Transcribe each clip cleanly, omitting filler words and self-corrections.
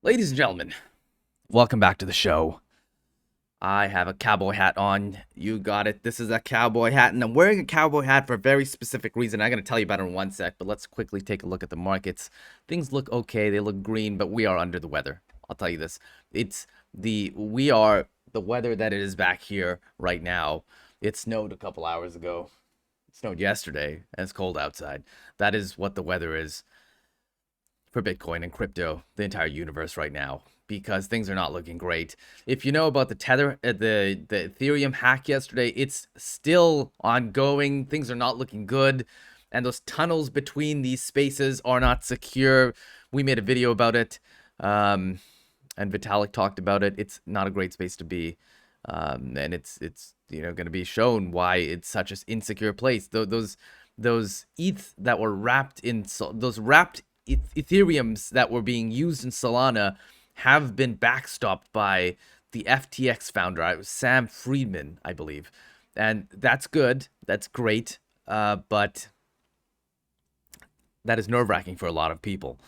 Ladies and gentlemen, welcome back to the show. I have a cowboy hat on. You got it. This is a cowboy hat, and I'm wearing a cowboy hat for a very specific reason. I'm going to tell you about it in one sec, but let's quickly take a look at the markets. Things look okay. They look green, but we are under the weather. I'll tell you this. We are the weather that it is back here right now. It snowed a couple hours ago. It snowed yesterday, and it's cold outside. That is what the weather is for Bitcoin and crypto, the entire universe right now, because things are not looking great. If you know about the the Ethereum hack yesterday, it's still ongoing. Things are not looking good, and those tunnels between these spaces are not secure. We made a video about it, and Vitalik talked about it. It's not a great space to be, and it's going to be shown why it's such an insecure place. Those ETH that were wrapped in those wrapped Ethereums that were being used in Solana have been backstopped by the FTX founder. It was Sam Friedman, I believe. And that's good. That's great. But that is nerve-wracking for a lot of people,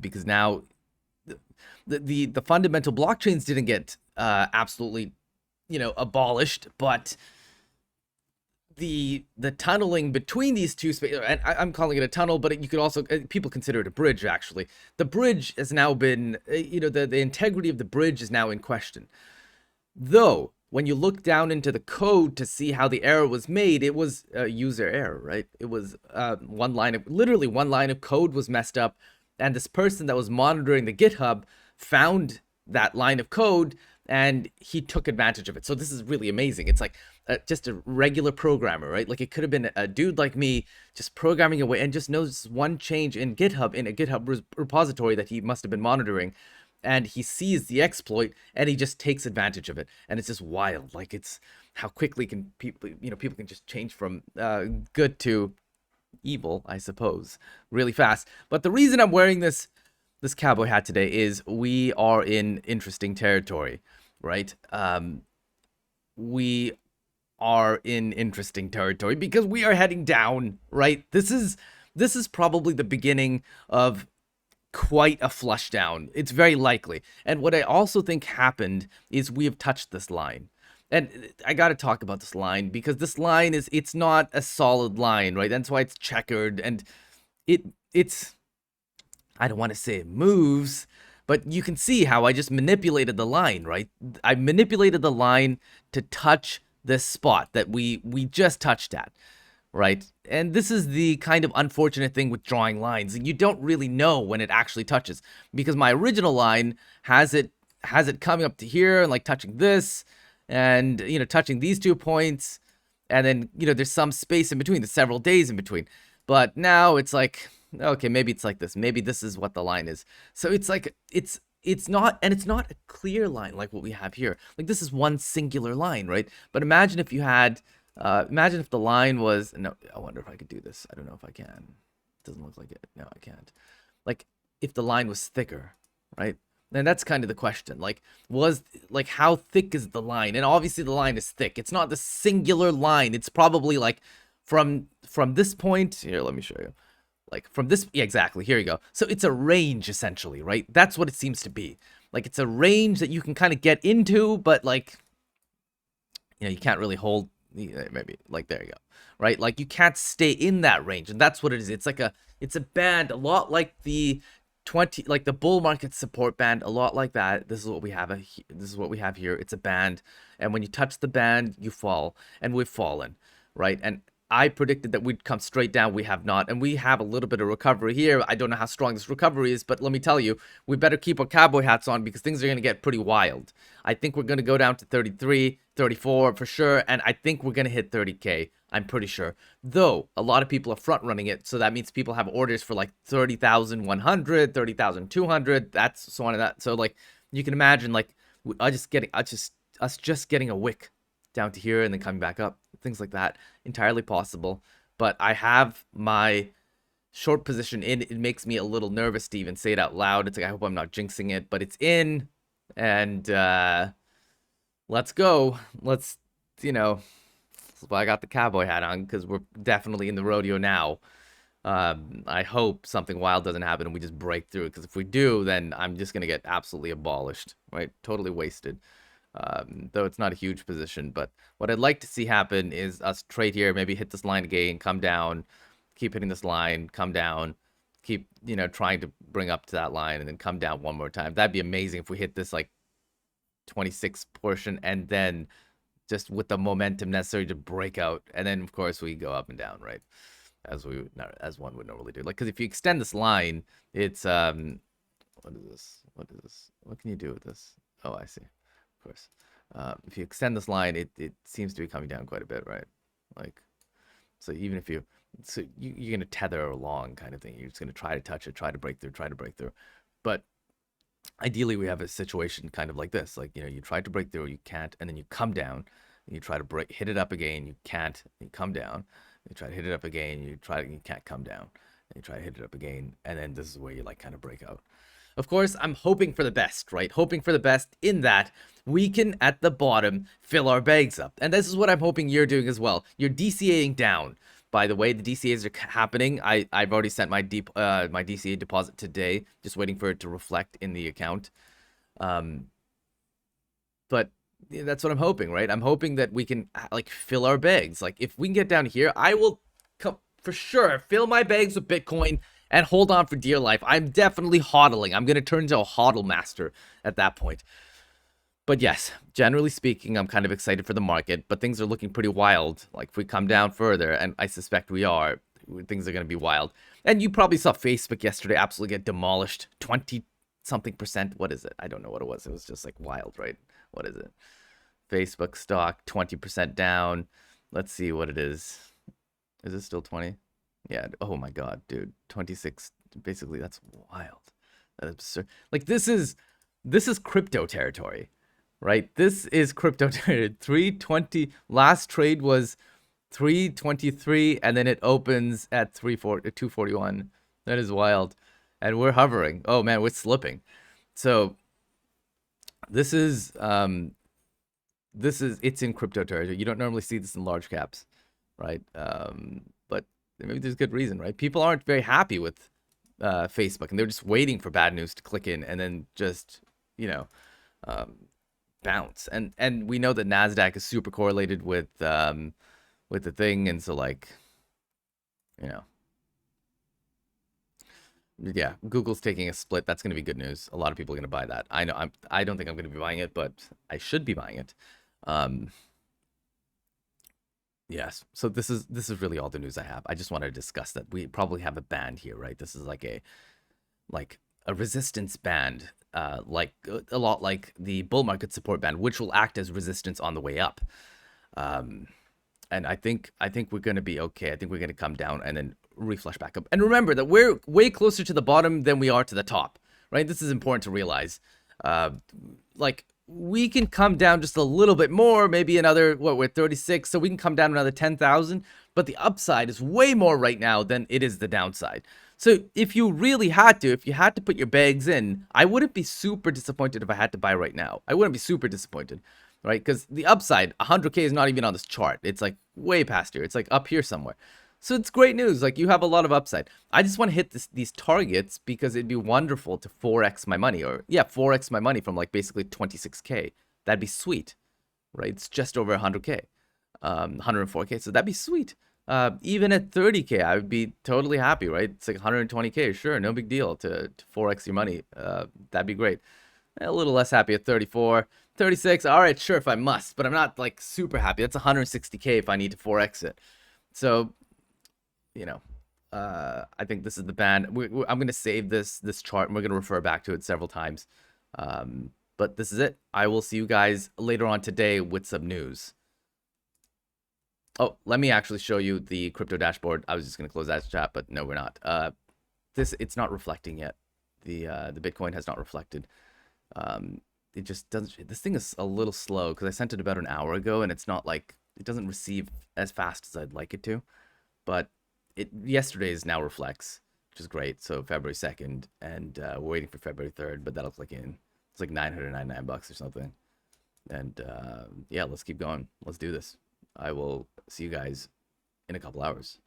because now the fundamental blockchains didn't get absolutely, abolished, but the tunneling between these two spaces, and I'm calling it a tunnel, but you could also, people consider it a bridge. Actually, the bridge has now been, the integrity of the bridge is now in question. Though when you look down into the code to see how the error was made, it was a user error, right? It was literally one line of code was messed up, and this person that was monitoring the GitHub found that line of code and he took advantage of it. So this is really amazing. It's like just a regular programmer, right? Like it could have been a dude like me just programming away and just knows one change in GitHub, in a GitHub repository that he must have been monitoring, and he sees the exploit and he just takes advantage of it. And it's just wild. Like, it's how quickly can people can just change from good to evil, I suppose, really fast. But the reason I'm wearing this cowboy hat today is we are in interesting territory, right? We are in interesting territory because we are heading down, right? This is probably the beginning of quite a flush down. It's very likely. And what I also think happened is we have touched this line. And I got to talk about this line because this line it's not a solid line, right? That's why it's checkered, and it's I don't want to say it moves, but you can see how I just manipulated the line, right? I manipulated the line to touch this spot that we just touched at, right? And this is the kind of unfortunate thing with drawing lines. You don't really know when it actually touches, because my original line has it coming up to here and like touching this and, touching these 2 points. And then, there's some space in between, there's several days in between. But now it's like, okay, maybe it's like this. Maybe this is what the line is. So it's like, it's not a clear line like what we have here. Like, this is one singular line, right? But imagine if you had, imagine if the line was, no, I wonder if I could do this. I don't know if I can. It doesn't look like it. No, I can't. Like, if the line was thicker, right? And that's kind of the question. Like, how thick is the line? And obviously the line is thick. It's not the singular line. It's probably like from this point here. Let me show you. Like from this, yeah, exactly. Here you go. So it's a range essentially, right? That's what it seems to be. Like, it's a range that you can kind of get into, but like, you can't really hold. Maybe like, there you go, right? Like, you can't stay in that range, and that's what it is. It's a band, a lot like the like the bull market support band, a lot like that. This is what we have. This is what we have here. It's a band, and when you touch the band, you fall, and we've fallen, right? And I predicted that we'd come straight down. We have not, and we have a little bit of recovery here. I don't know how strong this recovery is, but let me tell you, we better keep our cowboy hats on because things are going to get pretty wild. I think we're going to go down to 33, 34 for sure, and I think we're going to hit 30K. I'm pretty sure. Though, a lot of people are front running it, so that means people have orders for like 30,100, 30,200, that's so on and that. So, like, you can imagine, like, us just getting a wick down to here and then coming back up. Things like that, entirely possible. But I have my short position in. It makes me a little nervous to even say it out loud. It's like, I hope I'm not jinxing it, but it's in. And let's go. Let's, that's why I got the cowboy hat on, because we're definitely in the rodeo now. I hope something wild doesn't happen and we just break through, because if we do, then I'm just gonna get absolutely abolished, right? Totally wasted. Though it's not a huge position, but what I'd like to see happen is us trade here, maybe hit this line again, come down, keep hitting this line, come down, keep, trying to bring up to that line and then come down one more time. That'd be amazing if we hit this like 26 portion and then just with the momentum necessary to break out. And then of course we go up and down, right? As one would normally do. Like, because if you extend this line, it's what is this? What is this? What can you do with this? Oh, I see. Of course. If you extend this line, it seems to be coming down quite a bit, right? Like, so even if you're going to tether along kind of thing. You're just going to try to touch it, try to break through. But ideally, we have a situation kind of like this. Like, you try to break through, you can't, and then you come down, and you try to hit it up again, you can't, and you come down. You try to hit it up again, you can't come down. And you try to hit it up again, and then this is where you like kind of break out. Of course, I'm hoping for the best, right? Hoping for the best in that we can, at the bottom, fill our bags up. And this is what I'm hoping you're doing as well. You're DCAing down. By the way, the DCAs are happening. I've already sent my my DCA deposit today, just waiting for it to reflect in the account. But yeah, that's what I'm hoping, right? I'm hoping that we can like fill our bags. Like if we can get down here, I will for sure fill my bags with Bitcoin and hold on for dear life. I'm definitely hodling. I'm going to turn into a hodl master at that point. But yes, generally speaking, I'm kind of excited for the market, but things are looking pretty wild. Like if we come down further, and I suspect we are, things are going to be wild. And you probably saw Facebook yesterday absolutely get demolished. 20-something%. What is it? I don't know what it was. It was just like wild, right? What is it? Facebook stock 20% down. Let's see what it is. Is it still 20? Yeah. Oh my God, dude. 26. Basically, that's wild. That's absurd. Like this is crypto territory, right? This is crypto territory. 320. Last trade was 323, and then it opens at 241. That is wild. And we're hovering. Oh man, we're slipping. So this is it's in crypto territory. You don't normally see this in large caps, right? But maybe there's good reason, right? People aren't very happy with Facebook, and they're just waiting for bad news to click in and then just bounce. And we know that Nasdaq is super correlated with the thing, and so like yeah, Google's taking a split. That's going to be good news. A lot of people are going to buy that. I know. I don't think I'm going to be buying it, but I should be buying it. Yes. So this is really all the news I have. I just wanted to discuss that we probably have a band here, right? This is like a resistance band, like a lot like the bull market support band, which will act as resistance on the way up. And I think we're going to be okay. I think we're going to come down and then reflush back up. And remember that we're way closer to the bottom than we are to the top, right? This is important to realize. Like we can come down just a little bit more, maybe another, we're 36, so we can come down another 10,000, but the upside is way more right now than it is the downside. So if you really had to, if you had to put your bags in, I wouldn't be super disappointed if I had to buy right now. I wouldn't be super disappointed, right? Because the upside, 100K is not even on this chart. It's like way past here. It's like up here somewhere. So it's great news. Like you have a lot of upside. I just want to hit these targets because it'd be wonderful to 4x my money, or 4x my money from like basically 26K. That'd be sweet, right? It's just over 100K, 104K. So that'd be sweet. Even at 30K, I would be totally happy, right? It's like 120K. Sure, no big deal to 4x your money. That'd be great. A little less happy at 34, 36. All right, sure, if I must, but I'm not like super happy. That's 160K if I need to 4x it. So I think this is the band. I'm going to save this chart, and we're going to refer back to it several times. But this is it. I will see you guys later on today with some news. Oh, let me actually show you the crypto dashboard. I was just going to close that chat, but no, we're not. It's not reflecting yet. The Bitcoin has not reflected. It just doesn't. This thing is a little slow because I sent it about an hour ago, and it's not like it doesn't receive as fast as I'd like it to. But yesterday's now reflects, which is great. So February 2nd, and we're waiting for February 3rd, but that'll click in. It's like $999 or something. And yeah, let's keep going. Let's do this. I will see you guys in a couple hours.